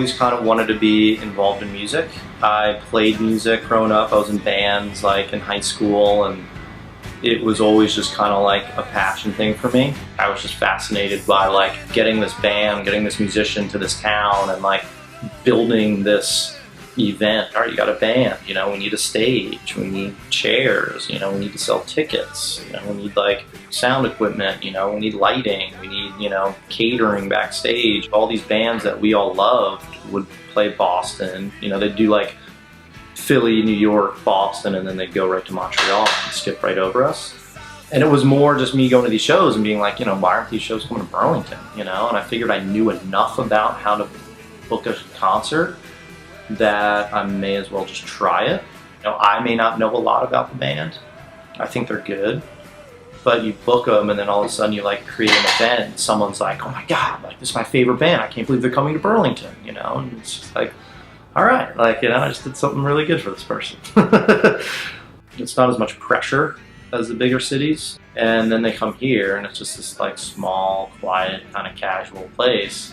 always kind of wanted to be involved in music. I played music growing up. I was in bands like in high school, and it was always just kind of like a passion thing for me. I was just fascinated by like getting this band, getting this musician to this town, and like building this event. All right, you got a band, you know, we need a stage, we need chairs, you know, we need to sell tickets, you know, we need like sound equipment, you know, we need lighting, we need, you know, catering backstage. All these bands that we all loved would play Boston, you know, they'd do like Philly, New York, Boston, and then they'd go right to Montreal and skip right over us. And it was more just me going to these shows and being like, you know, why aren't these shows coming to Burlington, you know? And I figured I knew enough about how to book a concert that I may as well just try it. You know, I may not know a lot about the band. I think they're good. But you book them and then all of a sudden you like create an event and someone's like, oh my God, like this is my favorite band. I can't believe they're coming to Burlington, you know? And it's just like, all right, like, you know, I just did something really good for this person. It's not as much pressure as the bigger cities. And then they come here and it's just this like small, quiet, kind of casual place.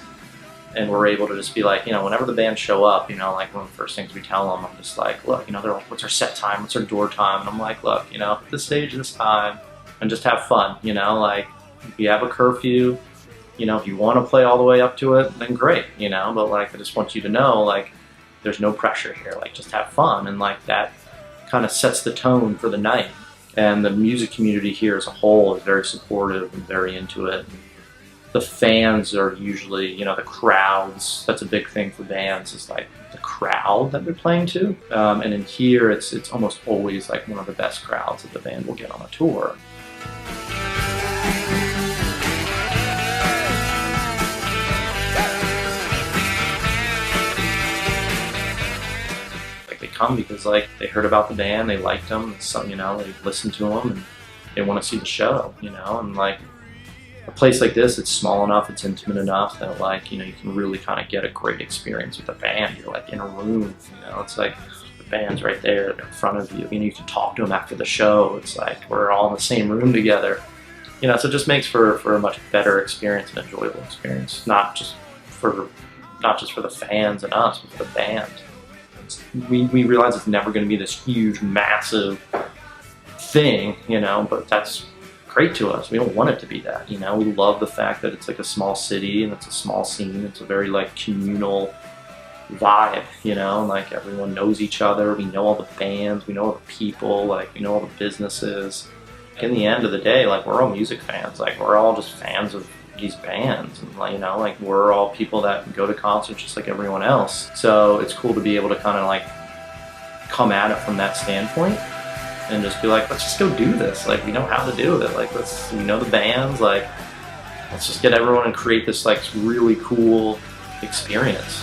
And we're able to just be like, you know, whenever the bands show up, you know, like one of the first things we tell them, I'm just like, look, you know, they're like, what's our set time? What's our door time? And I'm like, look, you know, this stage, this time, and just have fun, you know, like if you have a curfew, you know, if you want to play all the way up to it, then great, you know, but like, I just want you to know, like, there's no pressure here, like just have fun. And like that kind of sets the tone for the night. And the music community here as a whole is very supportive and very into it. The fans are usually, you know, the crowds, that's a big thing for bands, is like the crowd that they're playing to. And in here, it's almost always like one of the best crowds that the band will get on a tour. Like they come because like they heard about the band, they liked them, so, you know, they listened to them and they want to see the show, you know, and like a place like this, it's small enough, it's intimate enough that like, you know, you can really kind of get a great experience with the band. You're like in a room, you know, it's like the band's right there, they're in front of you. You know, you can talk to them after the show. It's like we're all in the same room together. You know, so it just makes for a much better experience, an enjoyable experience, not just for the fans and us, but for the band. We realize it's never going to be this huge, massive thing, you know, but that's great to us. We don't want it to be that, you know. We love the fact that it's like a small city and it's a small scene. It's a very like communal vibe, you know, like everyone knows each other. We know all the bands, we know all the people, like we know all the businesses. In the end of the day, like we're all music fans. Like we're all just fans of these bands, and like, you know, like we're all people that go to concerts just like everyone else. So it's cool to be able to kind of like come at it from that standpoint and just be like, let's just go do this. Like, we know how to do it. Like, we know the bands. Like, let's just get everyone and create this like really cool experience.